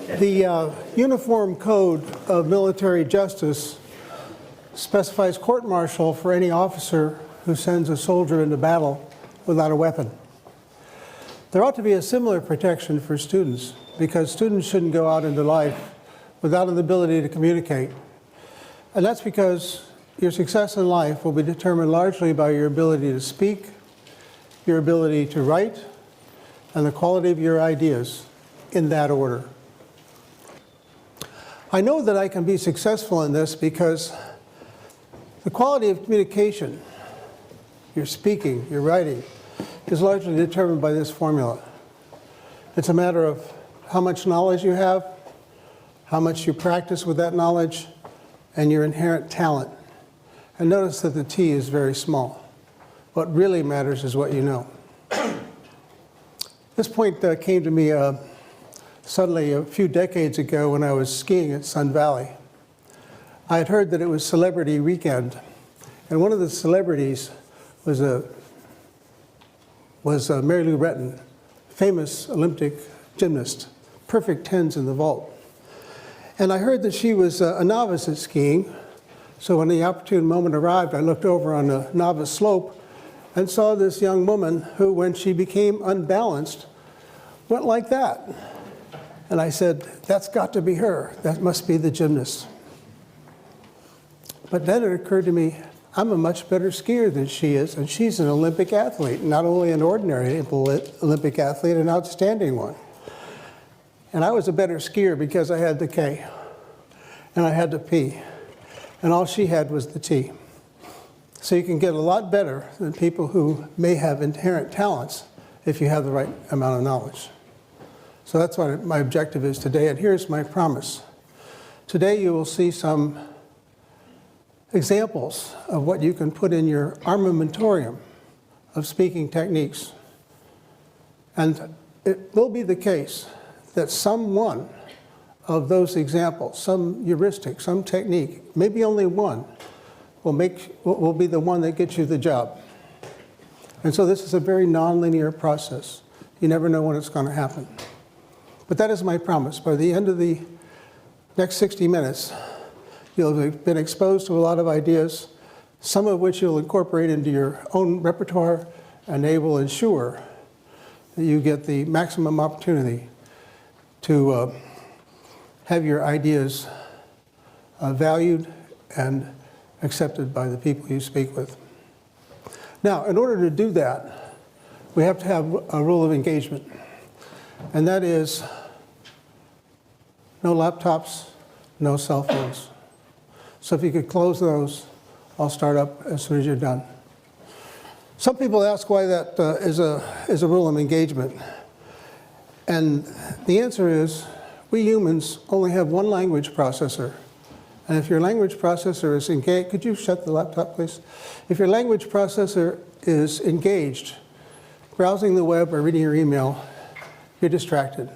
The Uniform Code of Military Justice specifies court-martial for any officer who sends a soldier into battle without a weapon. There ought to be a similar protection for students, because students shouldn't go out into life without an ability to communicate. And that's because your success in life will be determined largely by your ability to speak, your ability to write, and the quality of your ideas in that order. I know that I can be successful in this because the quality of communication, your speaking, your writing, is largely determined by this formula. It's a matter of how much knowledge you have, how much you practice with that knowledge, and your inherent talent. And notice that the T is very small. What really matters is what you know. This point came to me suddenly a few decades ago when I was skiing at Sun Valley. I had heard that it was Celebrity Weekend, and one of the celebrities was Mary Lou Retton, famous Olympic gymnast, perfect tens in the vault. And I heard that she was a novice at skiing, so when the opportune moment arrived, I looked over on the novice slope and saw this young woman who, when she became unbalanced, went like that. And I said, that's got to be her. That must be the gymnast. But then it occurred to me, I'm a much better skier than she is, and she's an Olympic athlete, not only an ordinary Olympic athlete, an outstanding one. And I was a better skier because I had the K, and I had the P, and all she had was the T. So you can get a lot better than people who may have inherent talents if you have the right amount of knowledge. So that's what my objective is today, and here's my promise. Today you will see some examples of what you can put in your armamentarium of speaking techniques. And it will be the case that some one of those examples, some heuristic, some technique, maybe only one, will be the one that gets you the job. And so this is a very nonlinear process. You never know when it's going to happen. But that is my promise. By the end of the next 60 minutes, you'll have been exposed to a lot of ideas, some of which you'll incorporate into your own repertoire, and they will ensure that you get the maximum opportunity to have your ideas valued and accepted by the people you speak with. Now, in order to do that, we have to have a rule of engagement, and that is no laptops, no cell phones. So if you could close those, I'll start up as soon as you're done. Some people ask why that is a rule of engagement. And the answer is, we humans only have one language processor. And if your language processor is engaged, could you shut the laptop, please? If your language processor is engaged, browsing the web or reading your email, you're distracted.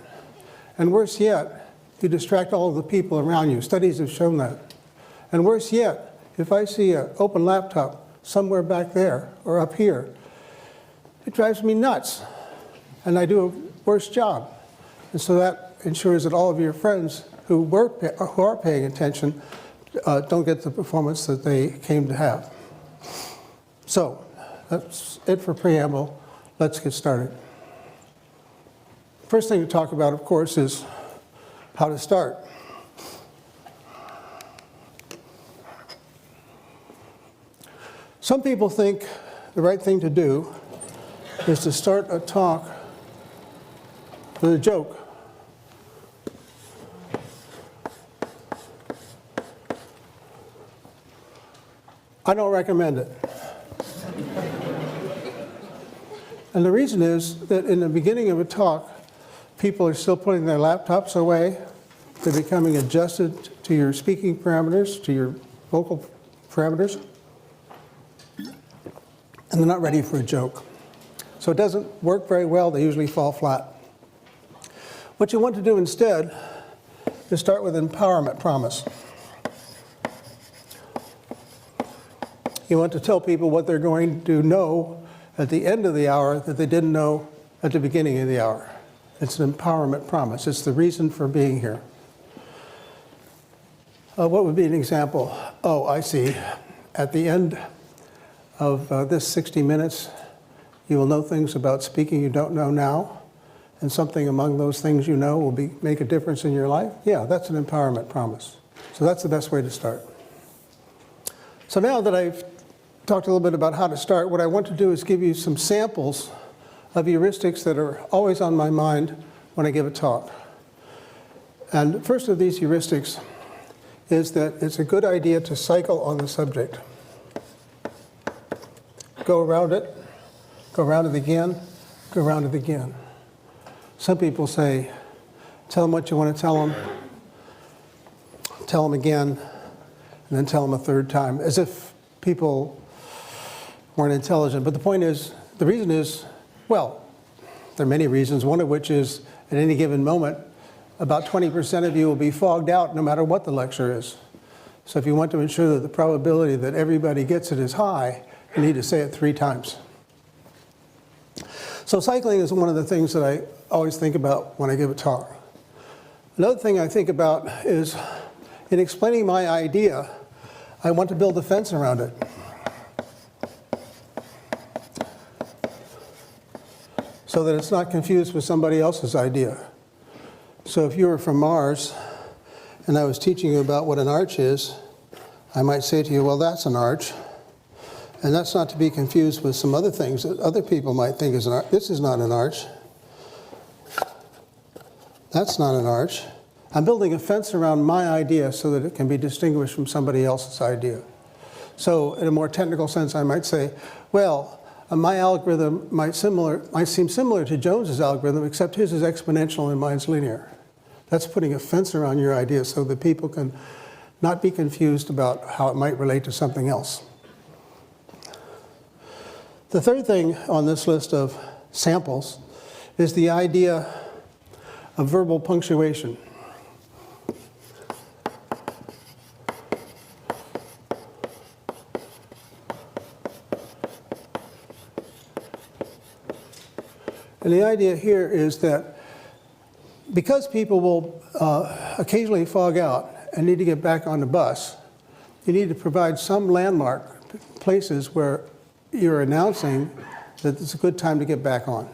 And worse yet, you distract all of the people around you. Studies have shown that. And worse yet, if I see an open laptop somewhere back there or up here, it drives me nuts. And I do a worse job. And so that ensures that all of your friends who are paying attention don't get the performance that they came to have. So that's it for preamble. Let's get started. First thing to talk about, of course, is how to start. Some people think the right thing to do is to start a talk with a joke. I don't recommend it. And the reason is that in the beginning of a talk, people are still putting their laptops away. They're becoming adjusted to your speaking parameters, to your vocal parameters. And they're not ready for a joke. So it doesn't work very well. They usually fall flat. What you want to do instead is start with an empowerment promise. You want to tell people what they're going to know at the end of the hour that they didn't know at the beginning of the hour. It's an empowerment promise. It's the reason for being here. What would be an example? Oh, I see. At the end of this 60 minutes, you will know things about speaking you don't know now, and something among those things you know will make a difference in your life. Yeah, that's an empowerment promise. So that's the best way to start. So now that I've talked a little bit about how to start, what I want to do is give you some samples of heuristics that are always on my mind when I give a talk. And the first of these heuristics is that it's a good idea to cycle on the subject. Go around it again, go around it again. Some people say, tell them what you want to tell them again, and then tell them a third time, as if people weren't intelligent. But the point is, the reason is, well, there are many reasons, one of which is at any given moment, about 20% of you will be fogged out no matter what the lecture is. So if you want to ensure that the probability that everybody gets it is high, you need to say it 3 times. So cycling is one of the things that I always think about when I give a talk. Another thing I think about is, in explaining my idea, I want to build a fence around it. So that it's not confused with somebody else's idea. So if you were from Mars, and I was teaching you about what an arch is, I might say to you, well, that's an arch. And that's not to be confused with some other things that other people might think is an arch. This is not an arch. That's not an arch. I'm building a fence around my idea so that it can be distinguished from somebody else's idea. So in a more technical sense, I might say, well, my algorithm might seem similar to Jones's algorithm, except his is exponential and mine's linear. That's putting a fence around your idea so that people can not be confused about how it might relate to something else. The third thing on this list of samples is the idea of verbal punctuation. And the idea here is that because people will occasionally fog out and need to get back on the bus, you need to provide some landmark places where you're announcing that it's a good time to get back on.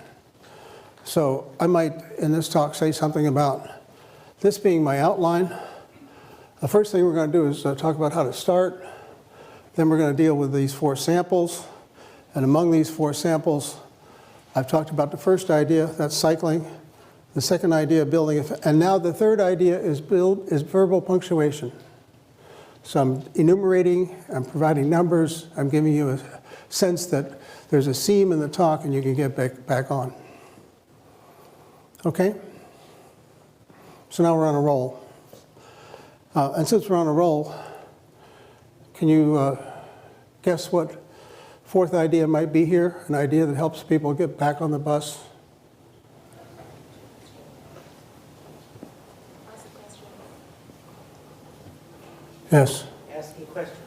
So I might, in this talk, say something about this being my outline. The first thing we're going to do is talk about how to start. Then we're going to deal with these 4 samples. And among these 4 samples, I've talked about the first idea, that's cycling. The second idea, building, and now the third idea is verbal punctuation. So I'm enumerating, I'm providing numbers, I'm giving you a sense that there's a seam in the talk and you can get back on. Okay? So now we're on a roll. And since we're on a roll, can you guess what 4th idea might be here? An idea that helps people get back on the bus? Yes. Ask a question.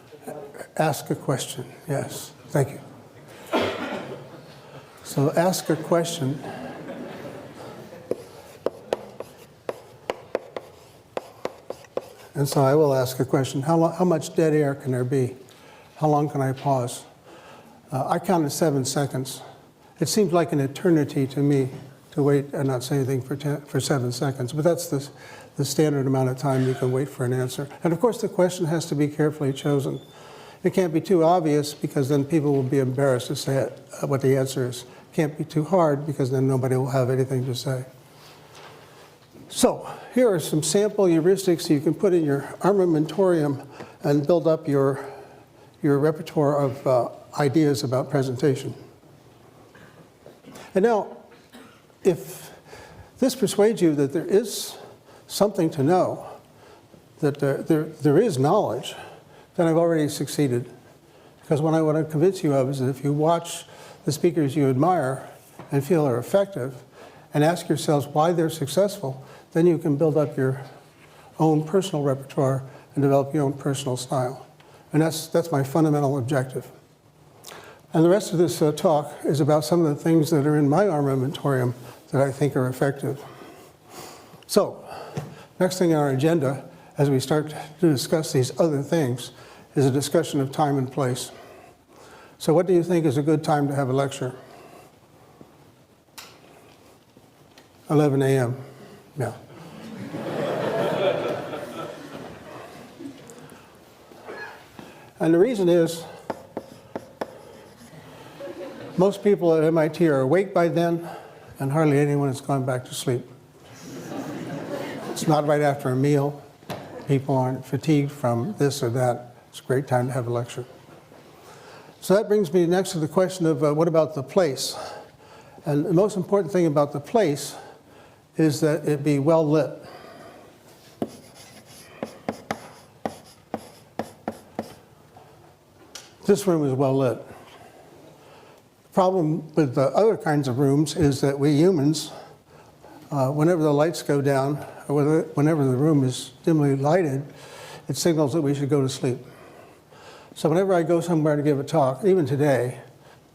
Ask a question, yes. Thank you. So ask a question. And so I will ask a question. How much dead air can there be? How long can I pause? I counted 7 seconds. It seems like an eternity to me to wait and not say anything for 7 seconds, but that's the standard amount of time you can wait for an answer. And of course the question has to be carefully chosen. It can't be too obvious because then people will be embarrassed to say what the answer is. It can't be too hard because then nobody will have anything to say. So here are some sample heuristics you can put in your armamentarium and build up your repertoire of ideas about presentation. And now, if this persuades you that there is something to know, that there is knowledge, then I've already succeeded. Because what I want to convince you of is that if you watch the speakers you admire and feel are effective, and ask yourselves why they're successful, then you can build up your own personal repertoire and develop your own personal style. And that's my fundamental objective. And the rest of this talk is about some of the things that are in my armamentarium that I think are effective. So, next thing on our agenda, as we start to discuss these other things, is a discussion of time and place. So what do you think is a good time to have a lecture? 11 a.m. Yeah. And the reason is, most people at MIT are awake by then, and hardly anyone has gone back to sleep. It's not right after a meal. People aren't fatigued from this or that. It's a great time to have a lecture. So that brings me next to the question of what about the place? And the most important thing about the place is that it be well lit. This room is well lit. The problem with the other kinds of rooms is that we humans, whenever the lights go down, or whenever the room is dimly lighted, it signals that we should go to sleep. So whenever I go somewhere to give a talk, even today,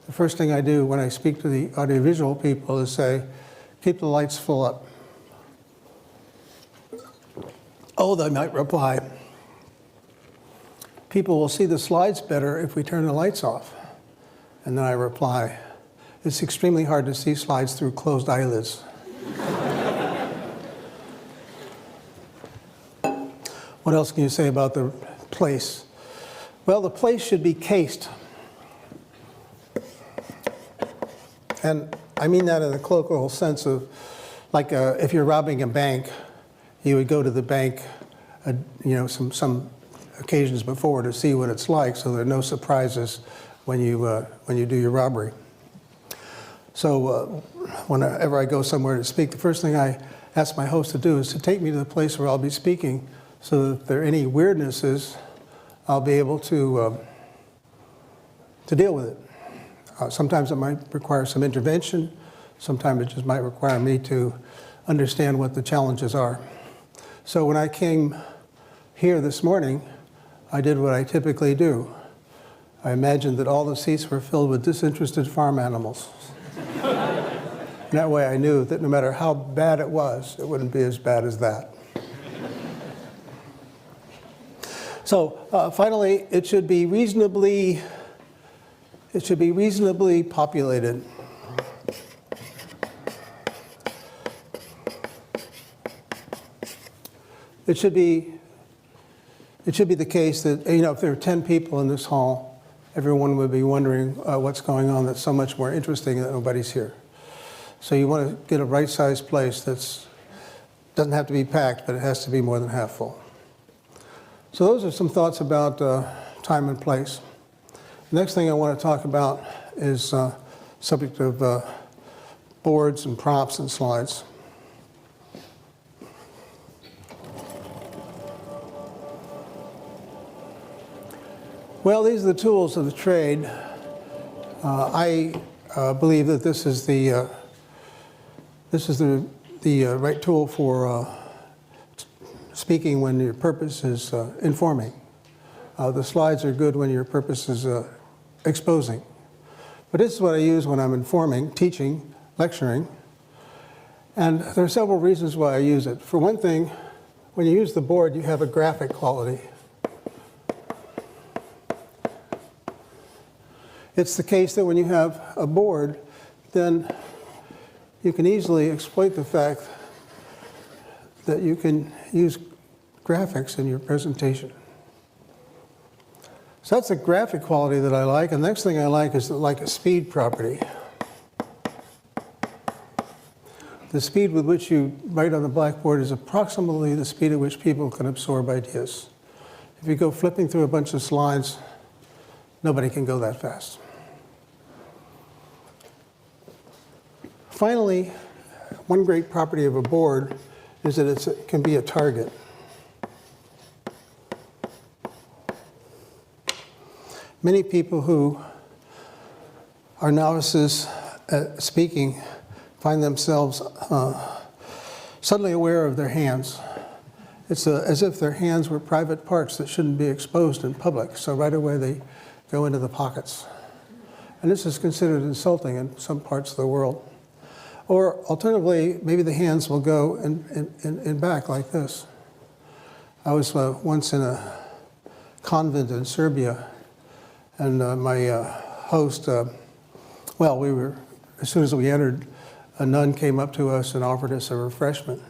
the first thing I do when I speak to the audiovisual people is say, keep the lights full up. Oh, they might reply, people will see the slides better if we turn the lights off. And then I reply, it's extremely hard to see slides through closed eyelids. What else can you say about the place? Well, the place should be cased. And I mean that in the colloquial sense of, like if you're robbing a bank, you would go to the bank, some occasions before to see what it's like, so there are no surprises when you do your robbery. So whenever I go somewhere to speak, the first thing I ask my host to do is to take me to the place where I'll be speaking, so that if there are any weirdnesses, I'll be able to deal with it. Sometimes it might require some intervention. Sometimes it just might require me to understand what the challenges are. So when I came here this morning, I did what I typically do. I imagined that all the seats were filled with disinterested farm animals. And that way I knew that no matter how bad it was, it wouldn't be as bad as that. So finally, it should be reasonably populated. It should be the case that, if there are 10 people in this hall, everyone would be wondering what's going on that's so much more interesting that nobody's here. So you want to get a right-sized place that doesn't have to be packed, but it has to be more than half full. So those are some thoughts about time and place. The next thing I want to talk about is subject of boards and props and slides. Well, these are the tools of the trade. I believe that this is the right tool for speaking when your purpose is informing. The slides are good when your purpose is exposing. But this is what I use when I'm informing, teaching, lecturing. And there are several reasons why I use it. For one thing, when you use the board, you have a graphic quality. It's the case that when you have a board, then you can easily exploit the fact that you can use graphics in your presentation. So that's the graphic quality that I like. And the next thing I like is a speed property. The speed with which you write on the blackboard is approximately the speed at which people can absorb ideas. If you go flipping through a bunch of slides, nobody can go that fast. Finally, one great property of a board is that it can be a target. Many people who are novices at speaking find themselves suddenly aware of their hands. It's as if their hands were private parts that shouldn't be exposed in public. So right away they go into the pockets. And this is considered insulting in some parts of the world. Or alternatively, maybe the hands will go in back like this. I was once in a convent in Serbia, and my host, as soon as we entered, a nun came up to us and offered us a refreshment.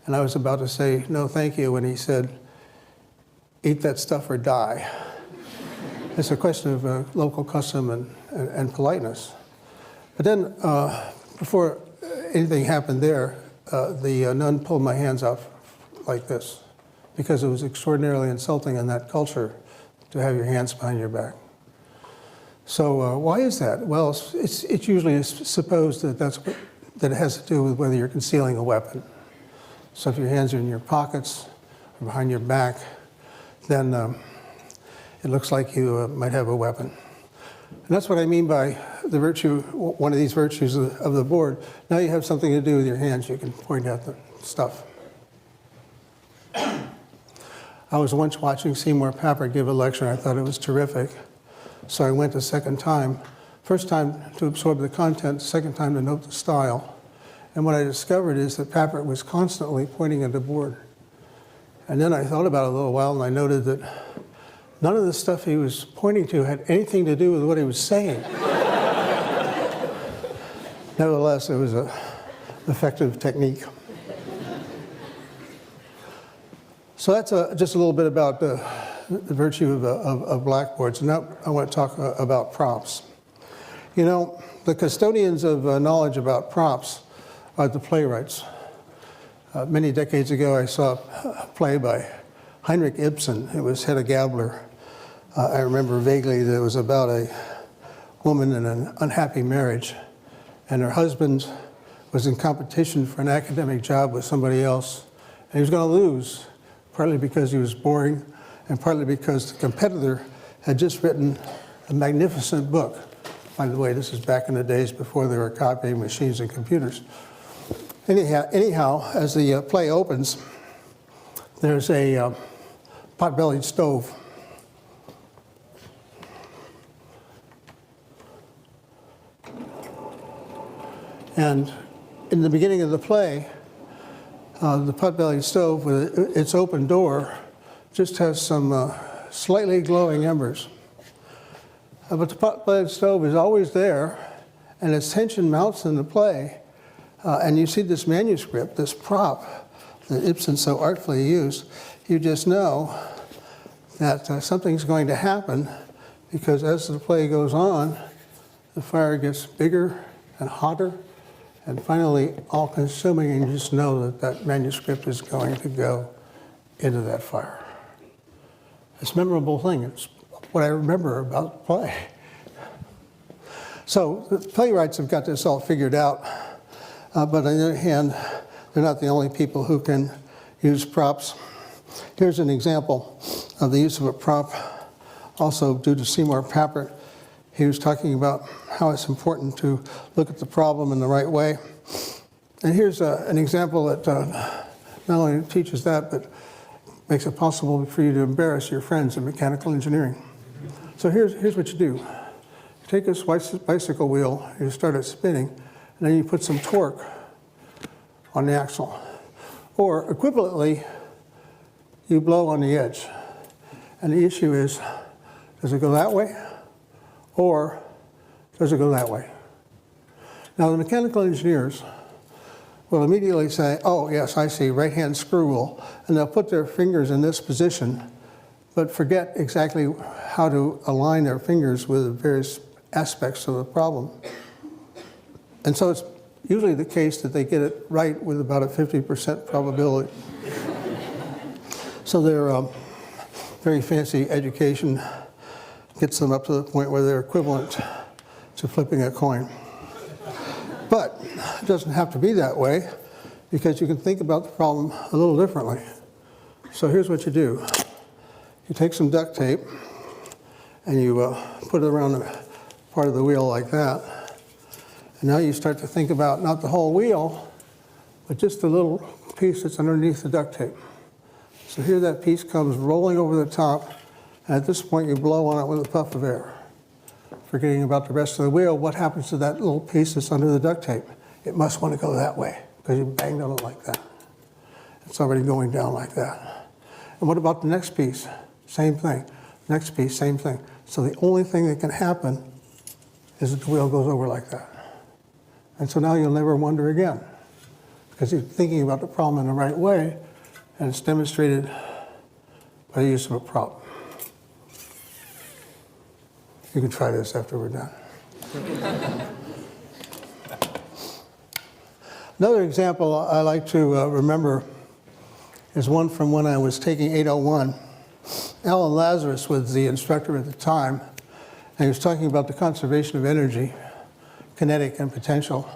And I was about to say, no, thank you, when he said, eat that stuff or die. It's a question of local custom and politeness. But then, before anything happened there, the nun pulled my hands off like this, because it was extraordinarily insulting in that culture to have your hands behind your back. So why is that? Well, it's usually supposed that that it has to do with whether you're concealing a weapon. So if your hands are in your pockets or behind your back, then it looks like you might have a weapon. And that's what I mean by the virtue, one of these virtues of the board. Now you have something to do with your hands. You can point out the stuff. I was once watching Seymour Papert give a lecture, and I thought it was terrific. So I went a second time. First time to absorb the content, second time to note the style. And what I discovered is that Papert was constantly pointing at the board. And then I thought about it a little while, and I noted that none of the stuff he was pointing to had anything to do with what he was saying. Nevertheless, it was an effective technique. So that's just a little bit about the virtue of blackboards. Now I want to talk about props. You know, the custodians of knowledge about props are the playwrights. Many decades ago, I saw a play by Heinrich Ibsen. It was Hedda Gabler. I remember vaguely that it was about a woman in an unhappy marriage, and her husband was in competition for an academic job with somebody else, and he was going to lose, partly because he was boring, and partly because the competitor had just written a magnificent book. By the way, this is back in the days before there were copying machines and computers. Anyhow, as the play opens, there's a pot-bellied stove. And in the beginning of the play, the pot-bellied stove with its open door just has some slightly glowing embers. But the pot-bellied stove is always there, and its tension mounts in the play. And you see this manuscript, this prop that Ibsen so artfully used. You just know that something's going to happen, because as the play goes on, the fire gets bigger and hotter and finally all-consuming, and you just know that that manuscript is going to go into that fire. It's a memorable thing. It's what I remember about the play. So the playwrights have got this all figured out, but on the other hand, they're not the only people who can use props. Here's an example of the use of a prop, also due to Seymour Papert. He was talking about how it's important to look at the problem in the right way. And here's an example that not only teaches that, but makes it possible for you to embarrass your friends in mechanical engineering. So here's what you do. You take this bicycle wheel, you start it spinning, and then you put some torque on the axle. Or equivalently, you blow on the edge. And the issue is, does it go that way? Or does it go that way? Now, the mechanical engineers will immediately say, oh, yes, I see, right-hand screw rule. And they'll put their fingers in this position, but forget exactly how to align their fingers with the various aspects of the problem. And so it's usually the case that they get it right with about a 50% probability. So their very fancy education gets them up to the point where they're equivalent to flipping a coin. But it doesn't have to be that way, because you can think about the problem a little differently. So here's what you do. You take some duct tape and you put it around a part of the wheel like that. And now you start to think about not the whole wheel, but just the little piece that's underneath the duct tape. So here that piece comes rolling over the top, and at this point you blow on it with a puff of air. forgetting about the rest of the wheel, what happens to that little piece that's under the duct tape? It must want to go that way because you banged on it like that. It's already going down like that. And what about the next piece? Same thing. Next piece, same thing. So the only thing that can happen is that the wheel goes over like that. And so now you'll never wonder again because you're thinking about the problem in the right way, and it's demonstrated by the use of a prop. You can try this after we're done. Another example I like to remember is one from when I was taking 801. Alan Lazarus was the instructor at the time, and he was talking about the conservation of energy, kinetic and potential.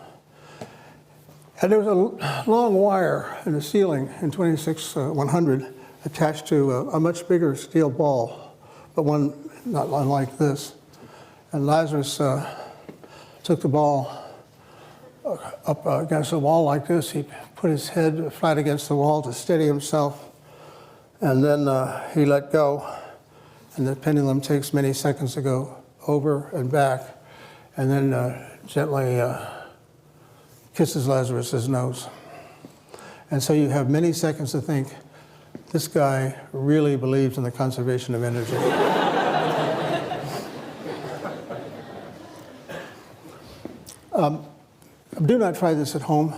And there was a long wire in the ceiling in 26100 attached to a much bigger steel ball, but one not unlike this. And Lazarus took the ball up against the wall like this. He put his head flat against the wall to steady himself, and then he let go. And the pendulum takes many seconds to go over and back, and then gently kisses Lazarus's nose. And so you have many seconds to think, this guy really believes in the conservation of energy. Do not try this at home.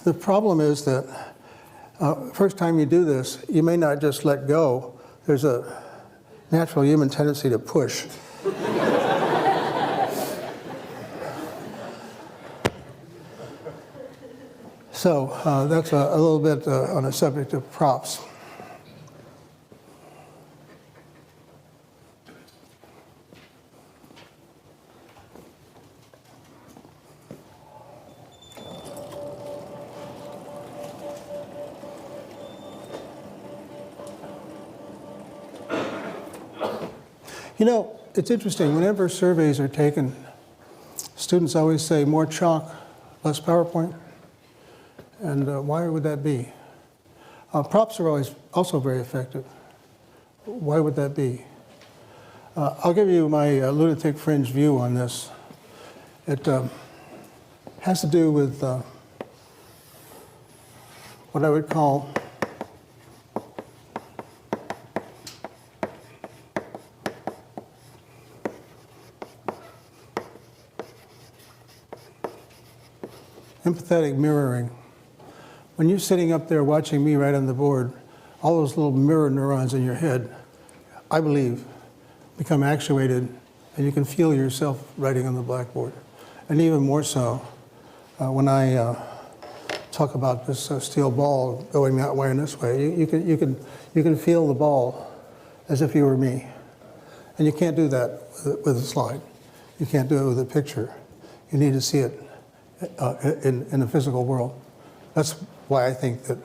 The problem is that first time you do this, you may not just let go. There's a natural human tendency to push. So that's a little bit on the subject of props. You know, it's interesting, whenever surveys are taken, students always say more chalk, less PowerPoint. And why would that be? Props are always also very effective. Why would that be? I'll give you my lunatic fringe view on this. It has to do with what I would call empathetic mirroring. When you're sitting up there watching me write on the board, all those little mirror neurons in your head, I believe, become actuated, and you can feel yourself writing on the blackboard. And even more so, when I talk about this steel ball going that way and this way, you can feel the ball as if you were me. And you can't do that with a slide. You can't do it with a picture. You need to see it in the physical world. That's why I think that,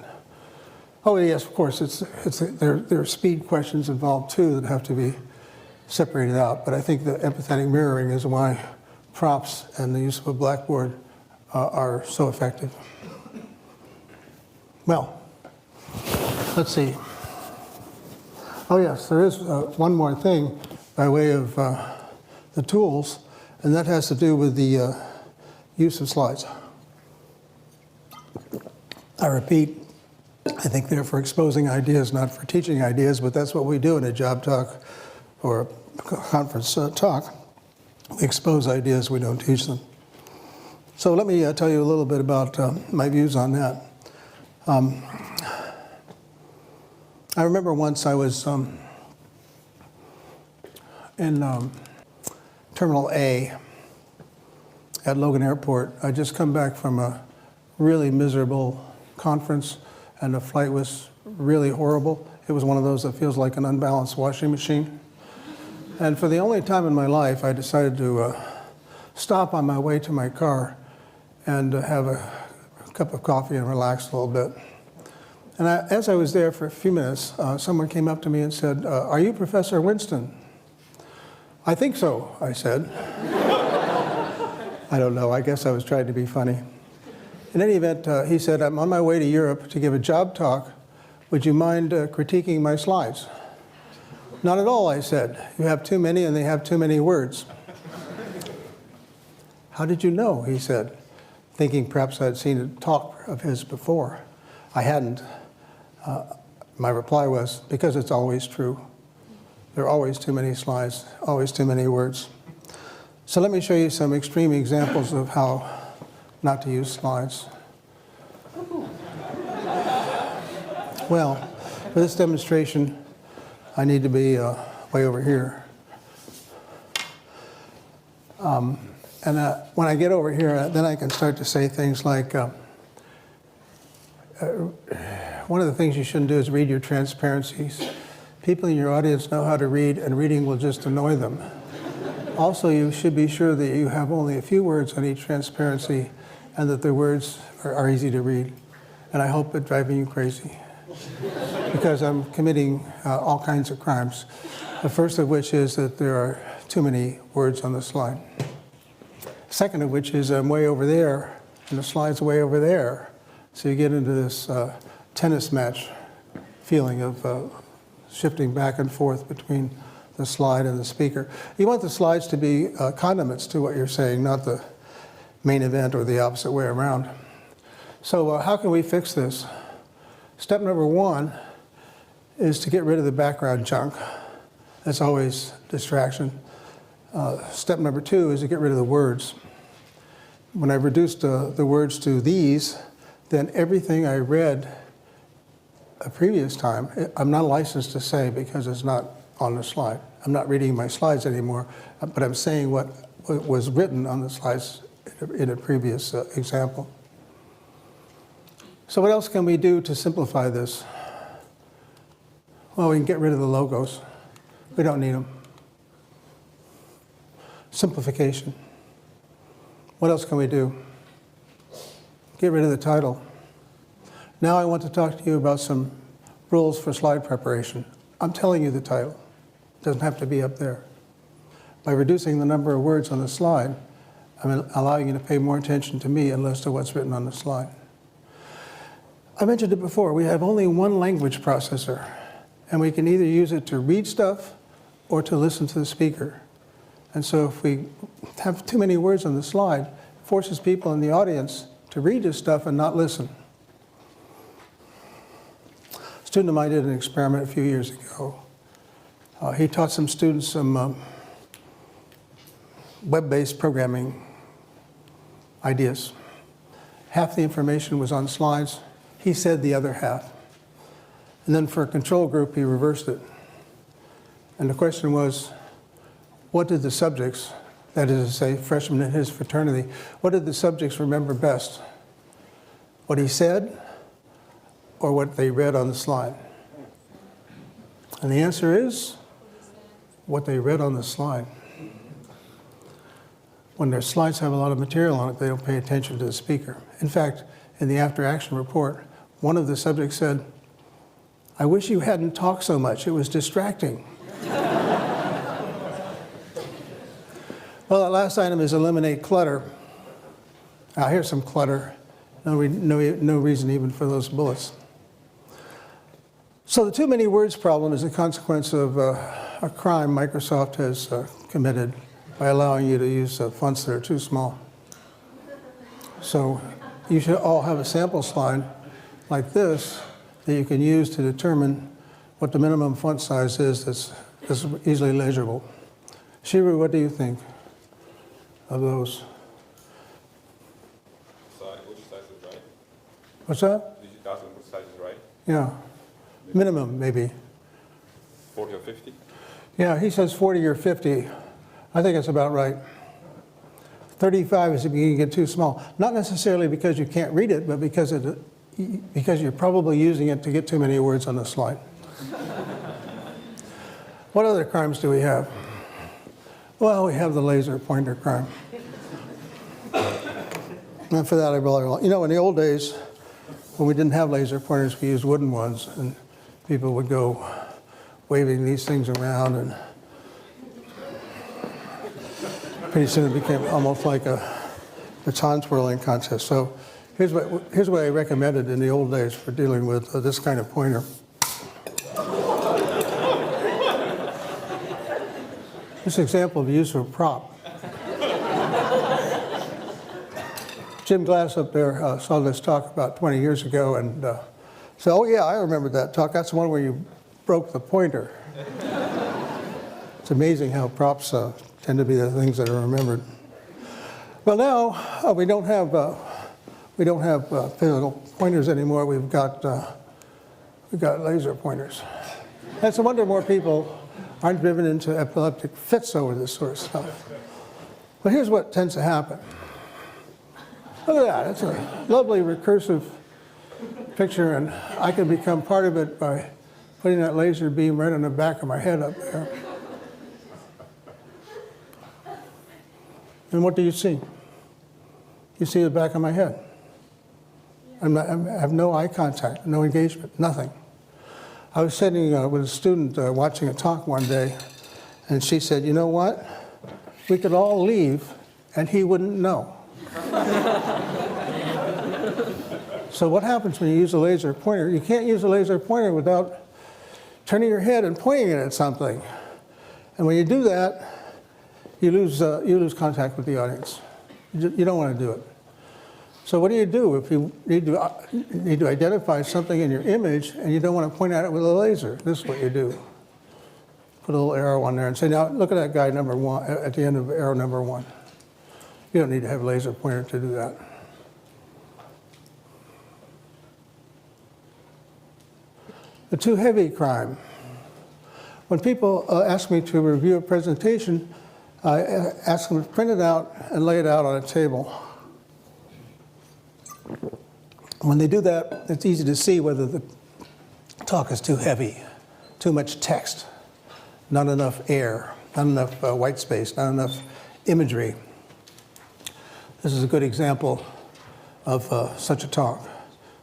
oh yes, of course, there are speed questions involved too that have to be separated out, but I think the empathetic mirroring is why props and the use of a blackboard are so effective. Well, let's see. Oh yes, there is one more thing by way of the tools, and that has to do with the use of slides. I repeat, I think they're for exposing ideas, not for teaching ideas, but that's what we do in a job talk or a conference talk. We expose ideas, we don't teach them. So let me tell you a little bit about my views on that. I remember once I was in Terminal A at Logan Airport. I'd just come back from a really miserable conference, and the flight was really horrible. It was one of those that feels like an unbalanced washing machine. And for the only time in my life, I decided to stop on my way to my car and have a cup of coffee and relax a little bit. And as I was there for a few minutes, someone came up to me and said, "Are you Professor Winston?" "I think so," I said. I don't know, I guess I was trying to be funny. In any event, he said, "I'm on my way to Europe to give a job talk. Would you mind critiquing my slides?" Not at all, I said. You have too many and they have too many words. How did you know? He said, thinking perhaps I'd seen a talk of his before. I hadn't. My reply was, because it's always true. There are always too many slides, always too many words. So let me show you some extreme examples of how not to use slides. Well, for this demonstration, I need to be way over here. When I get over here, then I can start to say things like, one of the things you shouldn't do is read your transparencies. People in your audience know how to read, and reading will just annoy them. Also, you should be sure that you have only a few words on each transparency and that the words are easy to read. And I hope it's driving you crazy because I'm committing all kinds of crimes. The first of which is that there are too many words on the slide. Second of which is I'm way over there and the slide's way over there. So you get into this tennis match feeling of shifting back and forth between the slide and the speaker. You want the slides to be condiments to what you're saying, not the main event or the opposite way around. So how can we fix this? Step number one is to get rid of the background junk. That's always distraction. Step number two is to get rid of the words. When I reduced the words to these, then everything I read a previous time, I'm not licensed to say because it's not on the slide. I'm not reading my slides anymore, but I'm saying what was written on the slides in a previous example. So what else can we do to simplify this? Well, we can get rid of the logos. We don't need them. Simplification. What else can we do? Get rid of the title. Now I want to talk to you about some rules for slide preparation. I'm telling you the title. It doesn't have to be up there. By reducing the number of words on the slide, I'm allowing you to pay more attention to me and less to what's written on the slide. I mentioned it before, we have only one language processor, and we can either use it to read stuff or to listen to the speaker. And so if we have too many words on the slide, it forces people in the audience to read this stuff and not listen. A student of mine did an experiment a few years ago. He taught some students some web-based programming ideas. Half the information was on slides. He said the other half. And then for a control group, he reversed it. And the question was, what did the subjects, that is to say, freshmen in his fraternity, what did the subjects remember best? What he said or what they read on the slide? And the answer is what they read on the slide. When their slides have a lot of material on it, they don't pay attention to the speaker. In fact, in the after-action report, one of the subjects said, "I wish you hadn't talked so much, it was distracting." Well, that last item is eliminate clutter. Now here's some clutter. No reason even for those bullets. So the too many words problem is a consequence of a crime Microsoft has committed by allowing you to use fonts that are too small. So you should all have a sample slide like this that you can use to determine what the minimum font size is that's easily legible. Shiru, what do you think of those? Which size is right? What's that? Did you ask them which size is right? Yeah, minimum maybe. 40 or 50? Yeah, he says 40 or 50. I think it's about right. 35 is beginning to get too small. Not necessarily because you can't read it, but because you're probably using it to get too many words on the slide. What other crimes do we have? Well, we have the laser pointer crime. And for that, I really, in the old days, when we didn't have laser pointers, we used wooden ones, and people would go waving these things around, and pretty soon it became almost like a baton twirling contest. So here's what I recommended in the old days for dealing with this kind of pointer. This example of use of a prop. Jim Glass up there saw this talk about 20 years ago and said, oh yeah, I remember that talk. That's the one where you broke the pointer. It's amazing how props tend to be the things that are remembered. Well, now we don't have physical pointers anymore. We've got laser pointers. And it's a wonder more people aren't driven into epileptic fits over this sort of stuff. But here's what tends to happen. Look at that. It's a lovely recursive picture, and I can become part of it by putting that laser beam right on the back of my head up there. And what do you see? You see the back of my head. I have no eye contact, no engagement, nothing. I was sitting with a student watching a talk one day, and she said, you know what? We could all leave, and he wouldn't know. So what happens when you use a laser pointer? You can't use a laser pointer without turning your head and pointing it at something. And when you do that, you lose contact with the audience. You don't want to do it. So what do you do if you need to identify something in your image and you don't want to point at it with a laser? This is what you do. Put a little arrow on there and say, now look at that guy number one, at the end of arrow number 1. You don't need to have a laser pointer to do that. The too heavy crime. When people ask me to review a presentation, I ask them to print it out and lay it out on a table. When they do that, it's easy to see whether the talk is too heavy, too much text, not enough air, not enough white space, not enough imagery. This is a good example of such a talk.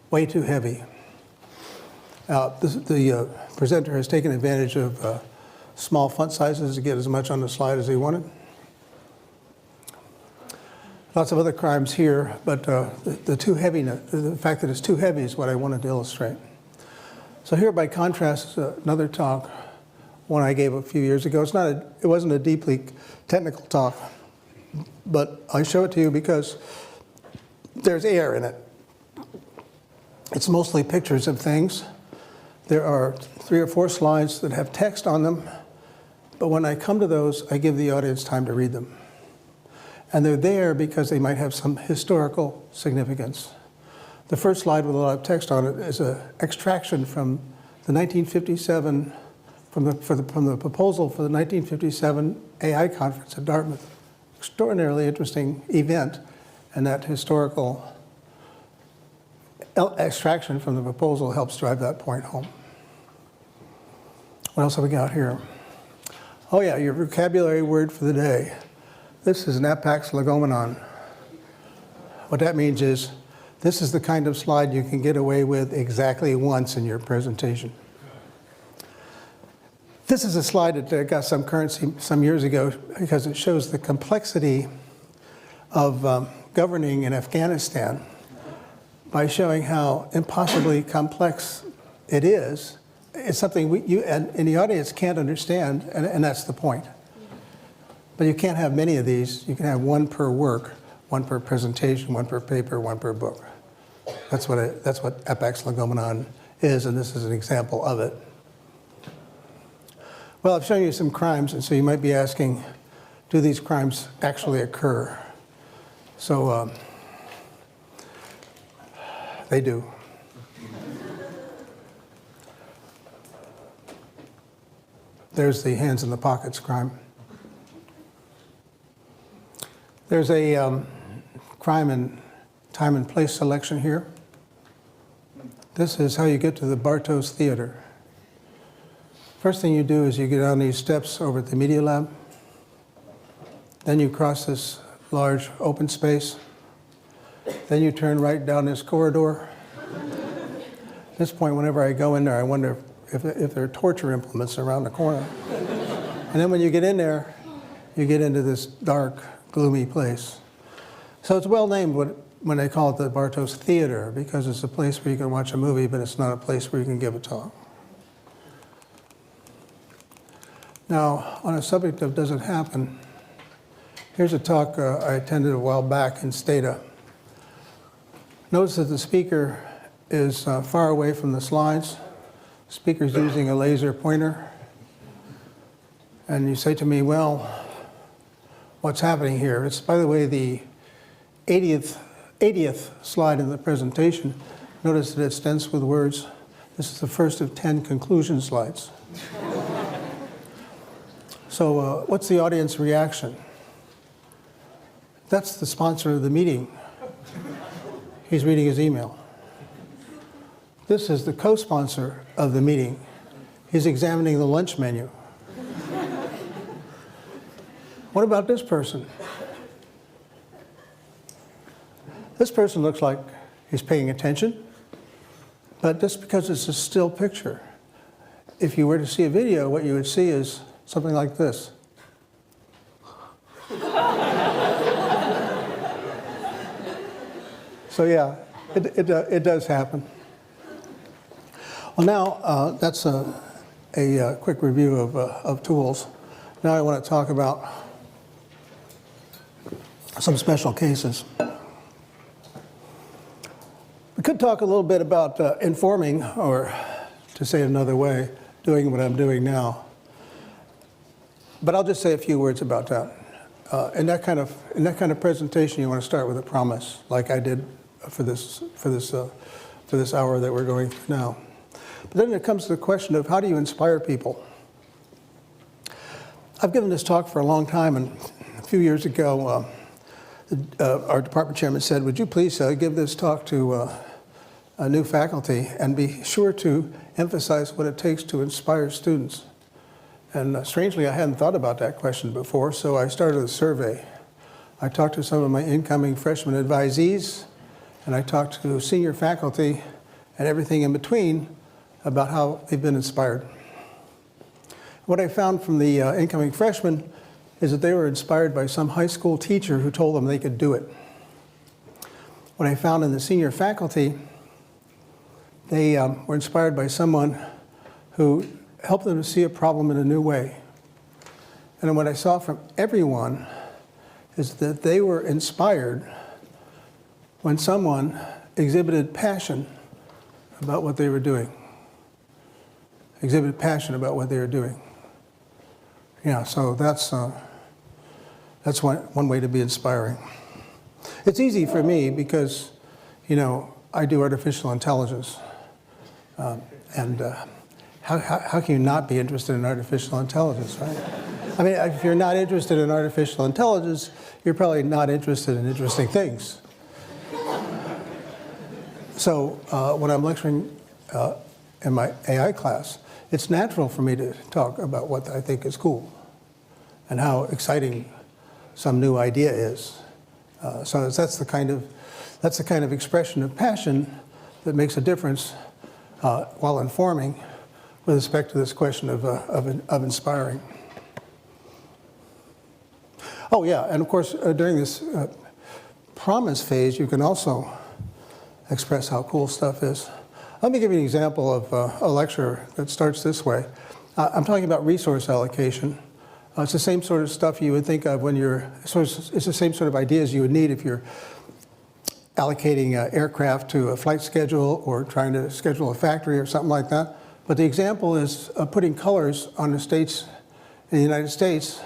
Way too heavy. The presenter has taken advantage of small font sizes to get as much on the slide as he wanted. Lots of other crimes here, but the fact that it's too heavy is what I wanted to illustrate. So here, by contrast, is another talk, one I gave a few years ago. It wasn't a deeply technical talk, but I show it to you because there's air in it. It's mostly pictures of things. There are 3 or 4 slides that have text on them, but when I come to those, I give the audience time to read them. And they're there because they might have some historical significance. The first slide with a lot of text on it is an extraction from the 1957, from the proposal for the 1957 AI conference at Dartmouth. Extraordinarily interesting event, and that historical extraction from the proposal helps drive that point home. What else have we got here? Oh yeah, your vocabulary word for the day. This is an apax legomenon. What that means is, this is the kind of slide you can get away with exactly once in your presentation. This is a slide that got some currency some years ago because it shows the complexity of governing in Afghanistan by showing how impossibly complex it is. It's something you and the audience can't understand, and that's the point. But you can't have many of these. You can have one per work, one per presentation, one per paper, one per book. That's what apax legomenon is, and this is an example of it. Well, I've shown you some crimes, and so you might be asking, do these crimes actually occur? So they do. There's the hands in the pockets crime. There's a crime in time and place selection here. This is how you get to the Bartos Theater. First thing you do is you get down these steps over at the Media Lab. Then you cross this large open space. Then you turn right down this corridor. At this point, whenever I go in there, I wonder if there are torture implements around the corner. And then when you get in there, you get into this dark, gloomy place. So it's well named when they call it the Bartos Theater, because it's a place where you can watch a movie, but it's not a place where you can give a talk. Now, on a subject of does it happen, here's a talk I attended a while back in Stata. Notice that the speaker is far away from the slides. The speaker's using a laser pointer. And you say to me, well, what's happening here? It's, by the way, the 80th slide in the presentation. Notice that it's dense with words. This is the first of 10 conclusion slides. So what's the audience reaction? That's the sponsor of the meeting. He's reading his email. This is the co-sponsor of the meeting. He's examining the lunch menu. What about this person? This person looks like he's paying attention, but just because it's a still picture, if you were to see a video, what you would see is something like this. So yeah, it does happen. Well, now that's a quick review of tools. Now I want to talk about some special cases. We could talk a little bit about informing, or to say it another way, doing what I'm doing now. But I'll just say a few words about that. In that kind of presentation, you want to start with a promise, like I did for this hour that we're going through now. But then it comes to the question of how do you inspire people? I've given this talk for a long time, and a few years ago, our department chairman said, would you please give this talk to a new faculty and be sure to emphasize what it takes to inspire students. And strangely, I hadn't thought about that question before, so I started a survey. I talked to some of my incoming freshman advisees, and I talked to senior faculty and everything in between about how they've been inspired. What I found from the incoming freshmen is that they were inspired by some high school teacher who told them they could do it. What I found in the senior faculty, they were inspired by someone who helped them to see a problem in a new way. And what I saw from everyone is that they were inspired when someone exhibited passion about what they were doing. Exhibited passion about what they were doing. Yeah, so that's one way to be inspiring. It's easy for me because, you know, I do artificial intelligence. How can you not be interested in artificial intelligence, right? I mean, if you're not interested in artificial intelligence, you're probably not interested in interesting things. So when I'm lecturing in my AI class, it's natural for me to talk about what I think is cool and how exciting some new idea is. So that's the kind of expression of passion that makes a difference while informing with respect to this question of inspiring. Oh yeah, and of course during this promise phase, you can also express how cool stuff is. Let me give you an example of a lecture that starts this way. I'm talking about resource allocation. It's the same sort of stuff you would think of when it's the same sort of ideas you would need if you're allocating aircraft to a flight schedule or trying to schedule a factory or something like that. But the example is putting colors on the states in the United States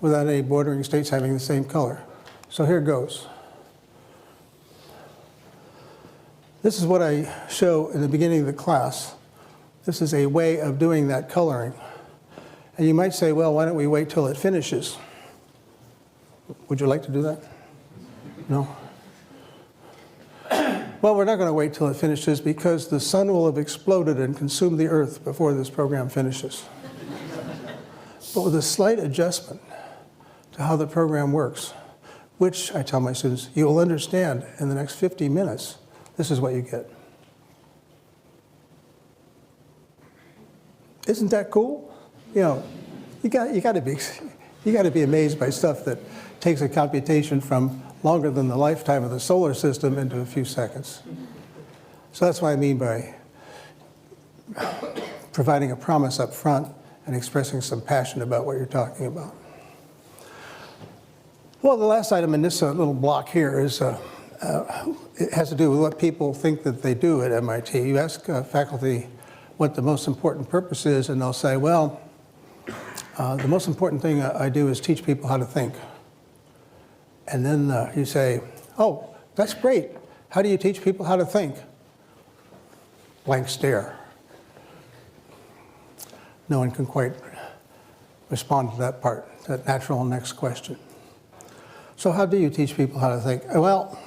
without any bordering states having the same color. So here goes. This is what I show in the beginning of the class. This is a way of doing that coloring. And you might say, well, why don't we wait till it finishes? Would you like to do that? No? Well, we're not going to wait till it finishes because the sun will have exploded and consumed the earth before this program finishes. But with a slight adjustment to how the program works, which I tell my students, you will understand in the next 50 minutes, this is what you get. Isn't that cool? You know, you got to be amazed by stuff that takes a computation from longer than the lifetime of the solar system into a few seconds. So that's what I mean by providing a promise up front and expressing some passion about what you're talking about. Well, the last item in this little block here is, it has to do with what people think that they do at MIT. You ask faculty what the most important purpose is, and they'll say, well, the most important thing I do is teach people how to think. And then you say, oh, that's great. How do you teach people how to think? Blank stare. No one can quite respond to that part, that natural next question. So how do you teach people how to think? Well,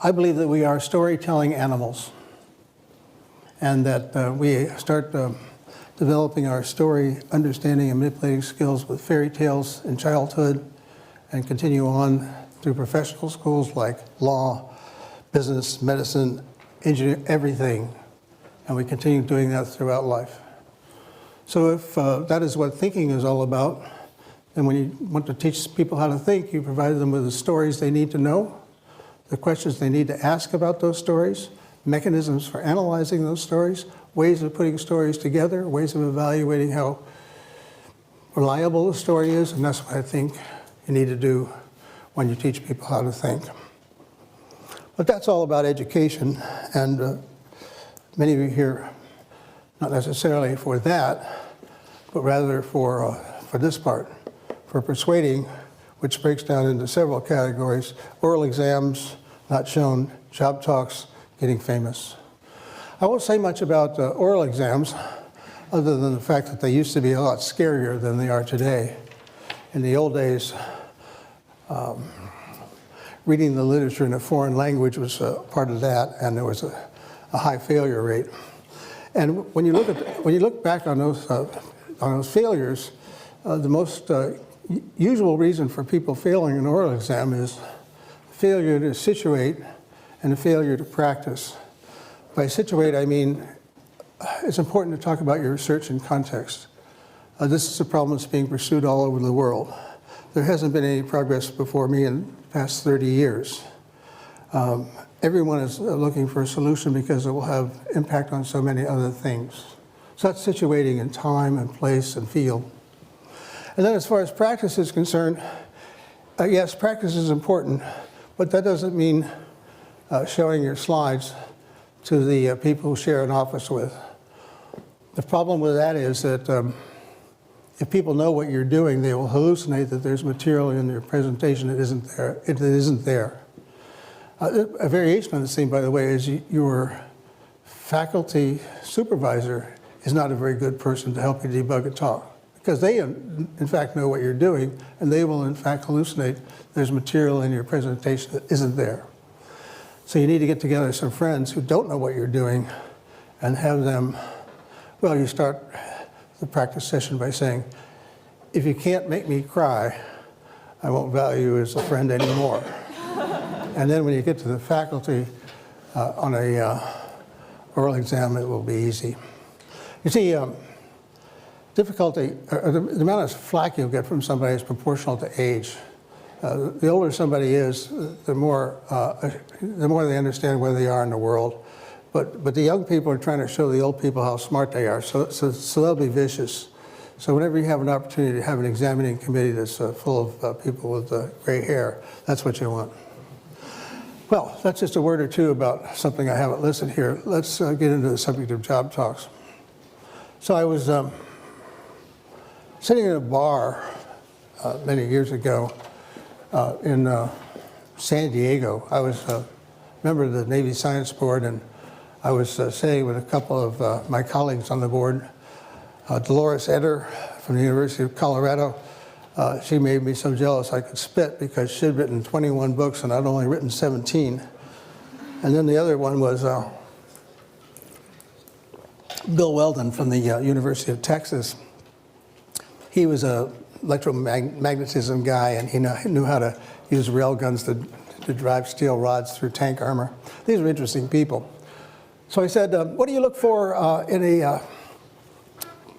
I believe that we are storytelling animals, and that we start developing our story understanding and manipulating skills with fairy tales in childhood and continue on through professional schools like law, business, medicine, engineering, everything. And we continue doing that throughout life. So if that is what thinking is all about, then when you want to teach people how to think, you provide them with the stories they need to know, the questions they need to ask about those stories, mechanisms for analyzing those stories, ways of putting stories together, ways of evaluating how reliable the story is, and that's what I think you need to do when you teach people how to think. But that's all about education, and many of you here, not necessarily for that, but rather for this part, for persuading, which breaks down into several categories: oral exams, not shown, job talks, getting famous. I won't say much about oral exams, other than the fact that they used to be a lot scarier than they are today. In the old days, reading the literature in a foreign language was part of that, and there was a high failure rate. And when you look back on those failures, the most usual reason for people failing an oral exam is failure to situate and a failure to practice. By situate, I mean it's important to talk about your research in context. This is a problem that's being pursued all over the world. There hasn't been any progress before me in the past 30 years. Everyone is looking for a solution because it will have impact on so many other things. So that's situating in time and place and field. And then as far as practice is concerned, yes, practice is important, but that doesn't mean showing your slides to the people who share an office with. The problem with that is that if people know what you're doing, they will hallucinate that there's material in your presentation that isn't there. It isn't there. A variation on the same, by the way, is your faculty supervisor is not a very good person to help you debug a talk, because they, in fact, know what you're doing, and they will, in fact, hallucinate there's material in your presentation that isn't there. So you need to get together some friends who don't know what you're doing and have them, well, you start the practice session by saying, if you can't make me cry, I won't value you as a friend anymore. And then when you get to the faculty on a oral exam, it will be easy. You see, difficulty, or the amount of flack you'll get from somebody is proportional to age. The older somebody is, the more they understand where they are in the world. But the young people are trying to show the old people how smart they are, so they'll be vicious. So whenever you have an opportunity to have an examining committee that's full of people with gray hair, that's what you want. Well, that's just a word or two about something I haven't listed here. Let's get into the subject of job talks. So I was sitting in a bar many years ago in San Diego. I was a member of the Navy Science Board, and I was sitting with a couple of my colleagues on the board. Dolores Eder from the University of Colorado. She made me so jealous I could spit because she'd written 21 books and I'd only written 17. And then the other one was Bill Weldon from the University of Texas. He was a electromagnetism guy, and he knew how to use rail guns to drive steel rods through tank armor. These are interesting people. So I said, what do you look for in a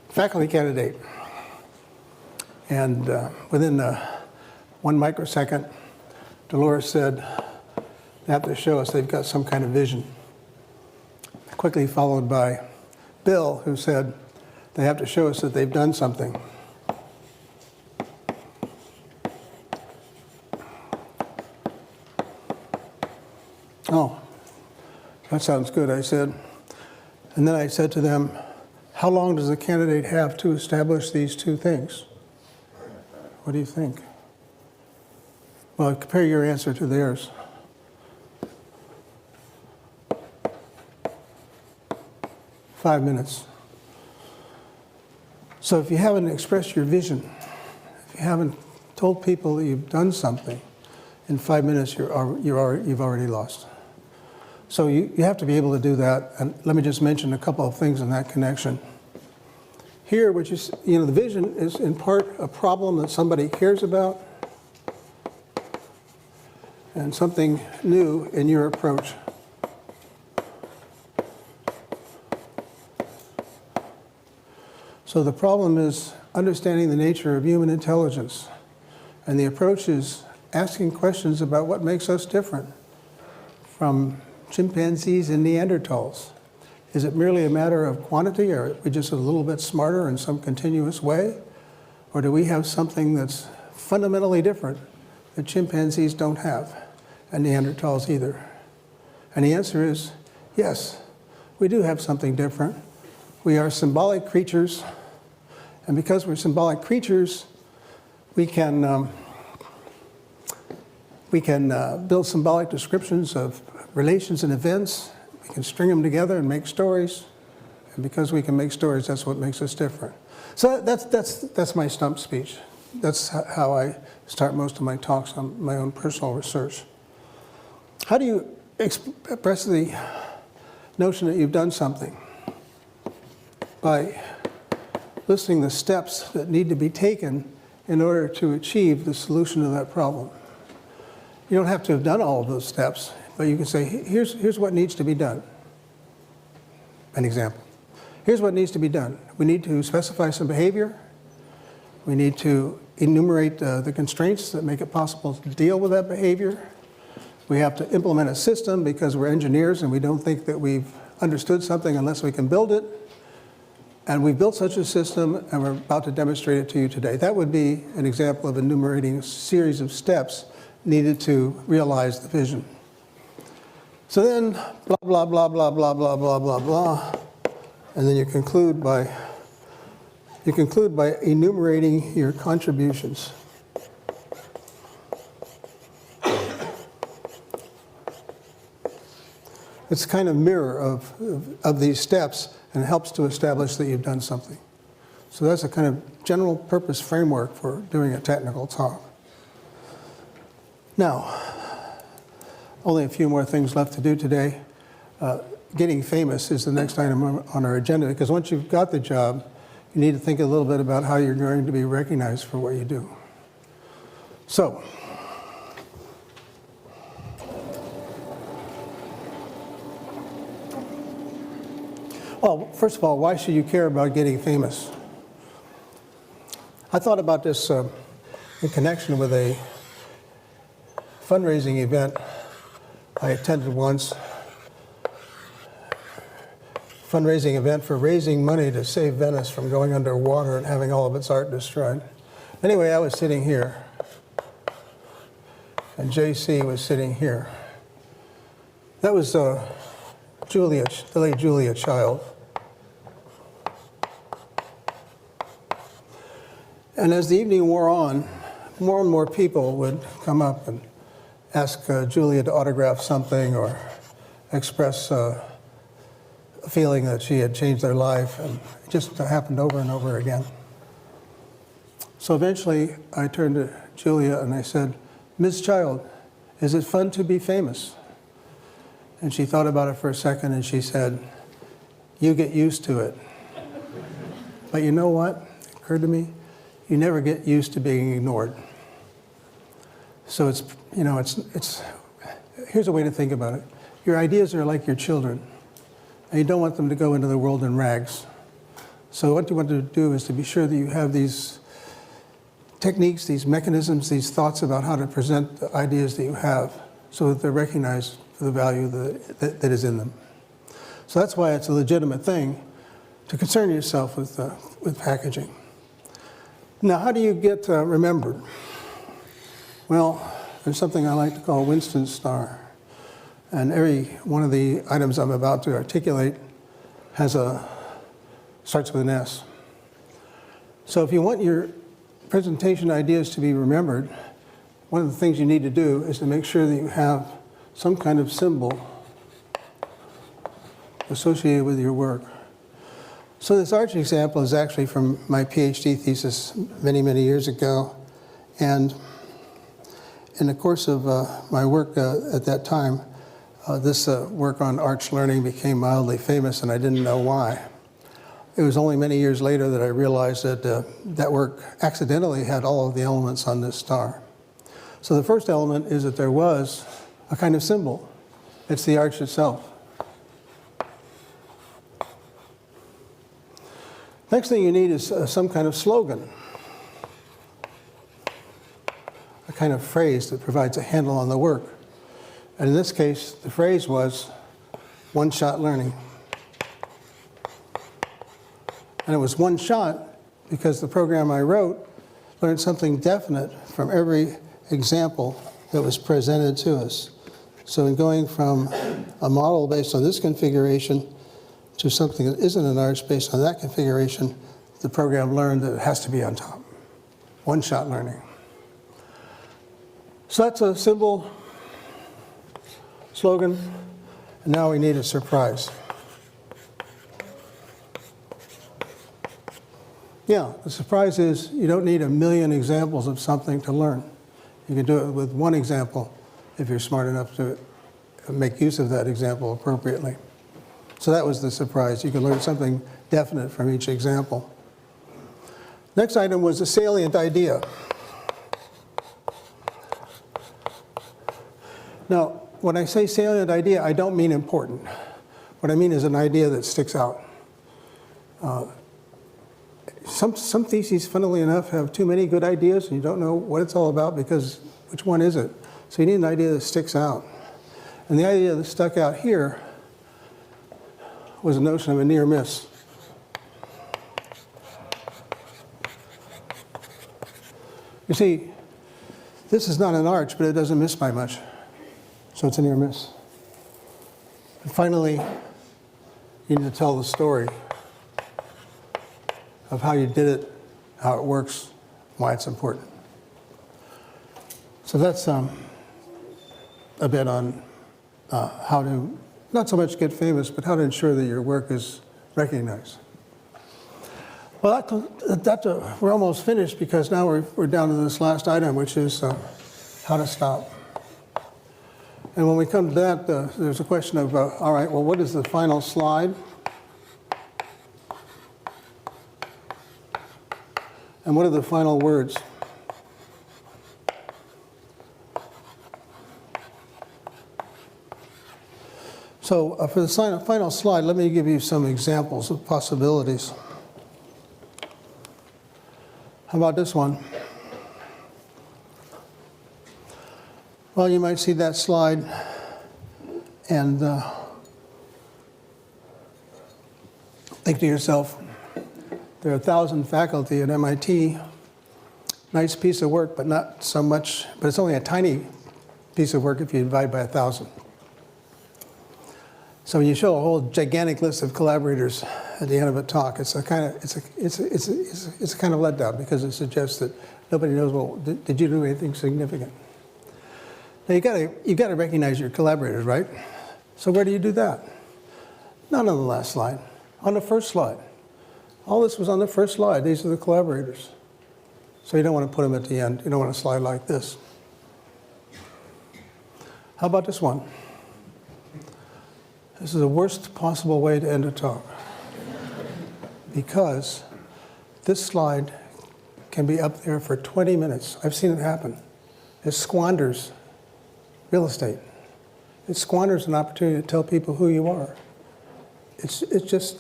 faculty candidate? And within 1 microsecond, Dolores said, they have to show us they've got some kind of vision. Quickly followed by Bill, who said, They have to show us that they've done something. Oh, that sounds good, I said. And then I said to them, how long does the candidate have to establish these two things? What do you think? Well, compare your answer to theirs. 5 minutes. So if you haven't expressed your vision, if you haven't told people that you've done something, in 5 minutes you've already lost. So you have to be able to do that. And let me just mention a couple of things in that connection. Here, which is, the vision is in part a problem that somebody cares about and something new in your approach. So the problem is understanding the nature of human intelligence. And the approach is asking questions about what makes us different from chimpanzees and Neanderthals. Is it merely a matter of quantity, or are we just a little bit smarter in some continuous way? Or do we have something that's fundamentally different that chimpanzees don't have, and Neanderthals either? And the answer is yes, we do have something different. We are symbolic creatures, and because we're symbolic creatures, we can build symbolic descriptions of relations and events. We can string them together and make stories. And because we can make stories, that's what makes us different. So that's my stump speech. That's how I start most of my talks on my own personal research. How do you express the notion that you've done something? By listing the steps that need to be taken in order to achieve the solution to that problem. You don't have to have done all of those steps, but you can say, here's what needs to be done. An example. Here's what needs to be done. We need to specify some behavior. We need to enumerate the constraints that make it possible to deal with that behavior. We have to implement a system because we're engineers and we don't think that we've understood something unless we can build it. And we've built such a system and we're about to demonstrate it to you today. That would be an example of enumerating a series of steps needed to realize the vision. So then, blah, blah, blah, blah, blah, blah, blah, blah, blah. And then you conclude by enumerating your contributions. It's kind of mirror of these steps and helps to establish that you've done something. So that's a kind of general purpose framework for doing a technical talk. Now, only a few more things left to do today. Getting famous is the next item on our agenda, because once you've got the job, you need to think a little bit about how you're going to be recognized for what you do. So, well, first of all, why should you care about getting famous? I thought about this in connection with a fundraising event I attended once. Fundraising event for raising money to save Venice from going underwater and having all of its art destroyed. Anyway, I was sitting here, and JC was sitting here. That was Julia, the late Julia Child. And as the evening wore on, more and more people would come up and ask Julia to autograph something or express a feeling that she had changed their life, and it just happened over and over again. So eventually I turned to Julia and I said, "Ms. Child, is it fun to be famous?" And she thought about it for a second and she said, "You get used to it." But you know what? It occurred to me, you never get used to being ignored. So it's here's a way to think about it. Your ideas are like your children, and you don't want them to go into the world in rags. So what you want to do is to be sure that you have these techniques, these mechanisms, these thoughts about how to present the ideas that you have so that they're recognized for the value that is in them. So that's why it's a legitimate thing to concern yourself with packaging. Now, how do you get remembered? Well, there's something I like to call Winston's star. And every one of the items I'm about to articulate starts with an S. So if you want your presentation ideas to be remembered, one of the things you need to do is to make sure that you have some kind of symbol associated with your work. So this arch example is actually from my PhD thesis many, many years ago. And in the course of my work at that time, this work on arch learning became mildly famous, and I didn't know why. It was only many years later that I realized that that work accidentally had all of the elements on this star. So the first element is that there was a kind of symbol. It's the arch itself. Next thing you need is some kind of slogan, a kind of phrase that provides a handle on the work. And in this case, the phrase was one-shot learning. And it was one shot because the program I wrote learned something definite from every example that was presented to us. So in going from a model based on this configuration to something that isn't an arch based on that configuration, the program learned that it has to be on top. One-shot learning. So that's a simple slogan, and now we need a surprise. Yeah, the surprise is you don't need a million examples of something to learn. You can do it with one example if you're smart enough to make use of that example appropriately. So that was the surprise. You can learn something definite from each example. Next item was a salient idea. Now, when I say salient idea, I don't mean important. What I mean is an idea that sticks out. Some theses, funnily enough, have too many good ideas, and you don't know what it's all about because which one is it? So you need an idea that sticks out. And the idea that stuck out here was the notion of a near miss. You see, this is not an arch, but it doesn't miss by much. So it's a near miss. And finally, you need to tell the story of how you did it, how it works, why it's important. So that's a bit on how to, not so much get famous, but how to ensure that your work is recognized. Well, we're almost finished because now we're down to this last item, which is how to stop. And when we come to that, there's a question of, all right, well, what is the final slide? And what are the final words? So for the final slide, let me give you some examples of possibilities. How about this one? Well, you might see that slide and think to yourself, there are 1,000 faculty at MIT. Nice piece of work, but not so much, but it's only a tiny piece of work if you divide by 1,000. So when you show a whole gigantic list of collaborators at the end of a talk, it's a kind of letdown because it suggests that nobody knows, well, did you do anything significant? Now you got to recognize your collaborators, right? So where do you do that? Not on the last slide, on the first slide. All this was on the first slide. These are the collaborators. So you don't want to put them at the end. You don't want to slide like this. How about this one? This is the worst possible way to end a talk. Because this slide can be up there for 20 minutes. I've seen it happen. It squanders real estate. It squanders an opportunity to tell people who you are. It's just...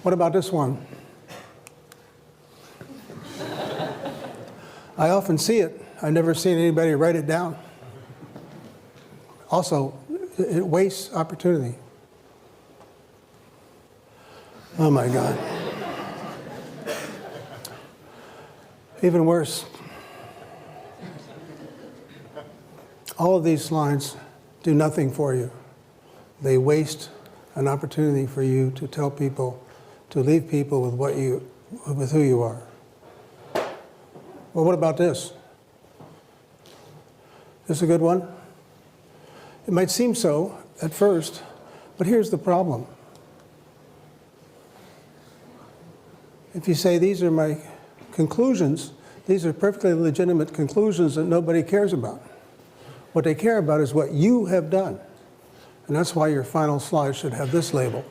What about this one? I often see it. I've never seen anybody write it down. Also, it wastes opportunity. Oh my God. Even worse. All of these slides do nothing for you. They waste an opportunity for you to tell people, to leave people with who you are. Well, what about this? This a good one? It might seem so at first, but here's the problem. If you say these are my conclusions, these are perfectly legitimate conclusions that nobody cares about. What they care about is what you have done. And that's why your final slide should have this label: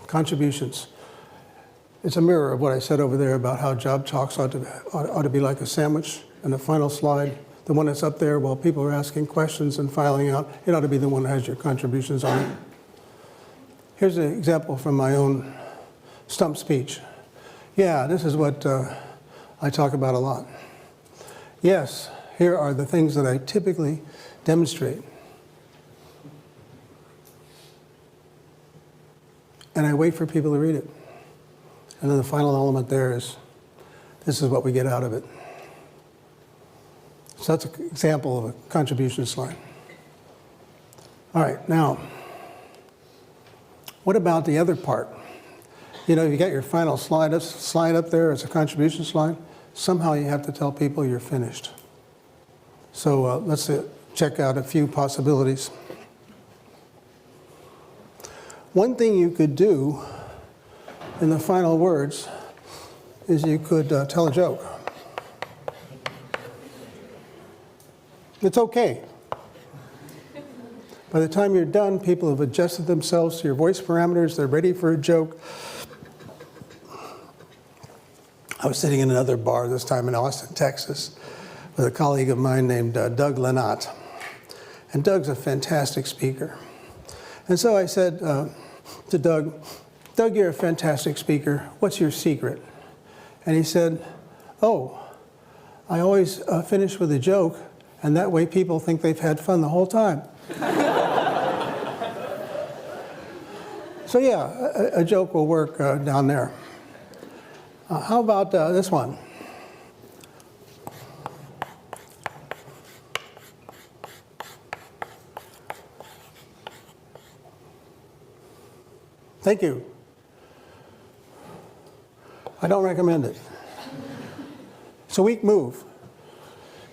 contributions. It's a mirror of what I said over there about how job talks ought to be like a sandwich. And the final slide, the one that's up there while people are asking questions and filing out, it ought to be the one that has your contributions on it. Here's an example from my own stump speech. Yeah, this is what I talk about a lot. Yes, here are the things that I typically demonstrate. And I wait for people to read it. And then the final element there is, this is what we get out of it. So that's an example of a contribution slide. All right, now, what about the other part? You know, if you got your final slide up there as a contribution slide, somehow you have to tell people you're finished. So let's check out a few possibilities. One thing you could do in the final words is you could tell a joke. It's okay. By the time you're done, people have adjusted themselves to your voice parameters. They're ready for a joke. I was sitting in another bar, this time in Austin, Texas, with a colleague of mine named Doug Lenat. And Doug's a fantastic speaker. And so I said to Doug, "Doug, you're a fantastic speaker. What's your secret?" And he said, "Oh, I always finish with a joke, and that way people think they've had fun the whole time." So yeah, a joke will work down there. How about this one? Thank you. I don't recommend it. It's a weak move.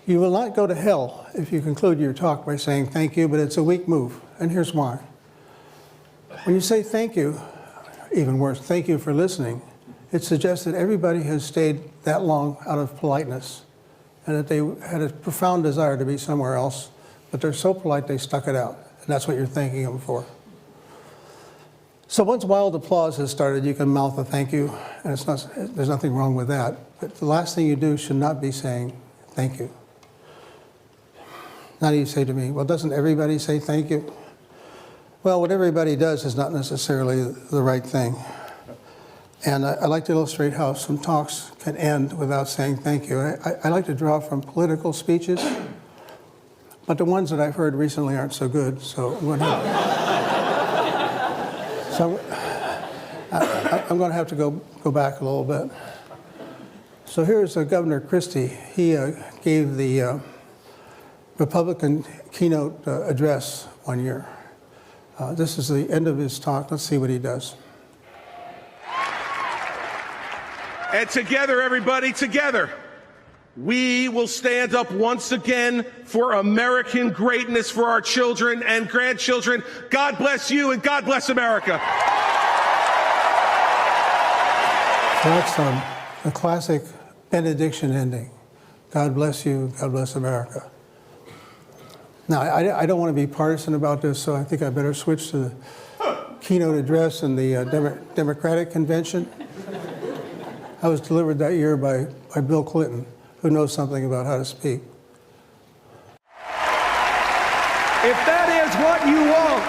You will not go to hell if you conclude your talk by saying thank you, but it's a weak move, and here's why. When you say thank you, even worse, thank you for listening, it suggests that everybody has stayed that long out of politeness and that they had a profound desire to be somewhere else, but they're so polite they stuck it out, and that's what you're thanking them for. So once wild applause has started, you can mouth a thank you, and there's nothing wrong with that. But the last thing you do should not be saying thank you. Now you say to me, well, doesn't everybody say thank you? Well, what everybody does is not necessarily the right thing. And I like to illustrate how some talks can end without saying thank you. I like to draw from political speeches, but the ones that I've heard recently aren't so good, so I'm going to have to go back a little bit. So here's Governor Christie. He gave the Republican keynote address one year. This is the end of his talk. Let's see what he does. And together, everybody, together, we will stand up once again for American greatness for our children and grandchildren. God bless you and God bless America. So that's a classic benediction ending. God bless you, God bless America. Now, I don't want to be partisan about this, so I think I better switch to the keynote address in the Democratic Convention. I was delivered that year by Bill Clinton, who knows something about how to speak. If that is what you want,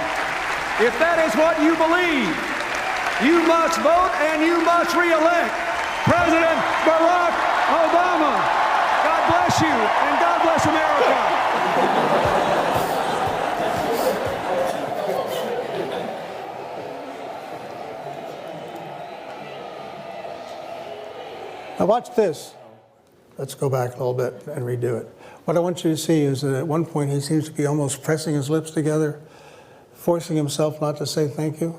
if that is what you believe, you must vote and you must re-elect President Barack Obama. God bless you and God bless America. Now watch this. Let's go back a little bit and redo it. What I want you to see is that at one point he seems to be almost pressing his lips together, forcing himself not to say thank you.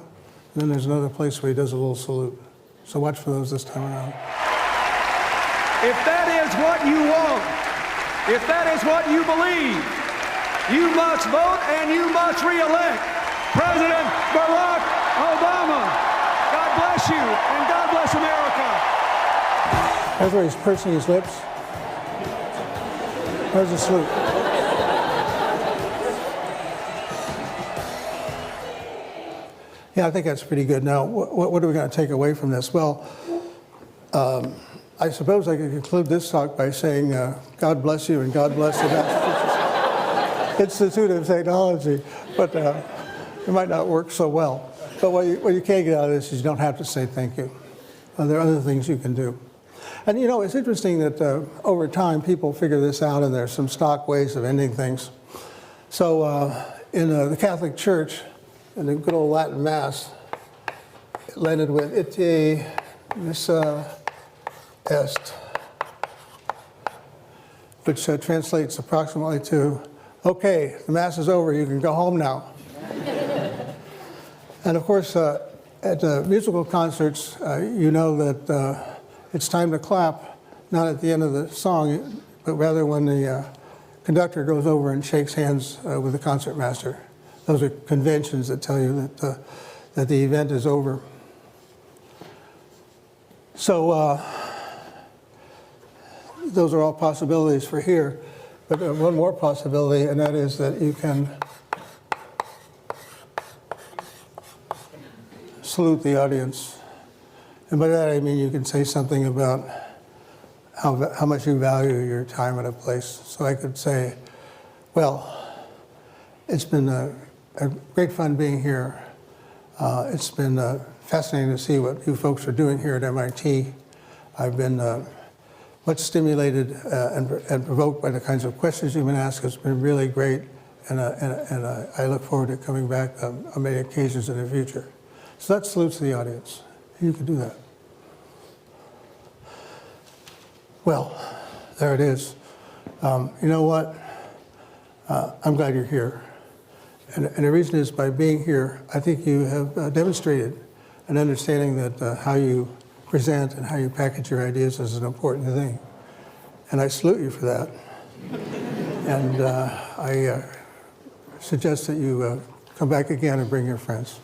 And then there's another place where he does a little salute. So watch for those this time around. If that is what you want, if that is what you believe, you must vote and you must re-elect President Barack Obama. God bless you and God bless America. That's where he's pursing his lips. There's a salute. Yeah, I think that's pretty good. Now, what are we going to take away from this? Well, I suppose I could conclude this talk by saying, God bless you and God bless the Massachusetts Institute of Technology, but it might not work so well. But what you can get out of this is you don't have to say thank you. There are other things you can do. And you know, it's interesting that over time people figure this out and there's some stock ways of ending things. So in the Catholic Church, in the good old Latin Mass, it ended with ite missa est, which translates approximately to, okay, the Mass is over, you can go home now. And of course, at musical concerts, you know that it's time to clap, not at the end of the song, but rather when the conductor goes over and shakes hands with the concertmaster. Those are conventions that tell you that the event is over. So those are all possibilities for here. But one more possibility, and that is that you can salute the audience. And by that I mean you can say something about how much you value your time at a place. So I could say, well, it's been a great fun being here. It's been fascinating to see what you folks are doing here at MIT. I've been much stimulated and provoked by the kinds of questions you've been asked. It's been really great, and I look forward to coming back on many occasions in the future. So that salutes the audience. You can do that. Well, there it is. You know what? I'm glad you're here. And the reason is by being here, I think you have demonstrated an understanding that how you present and how you package your ideas is an important thing. And I salute you for that. And I suggest that you come back again and bring your friends.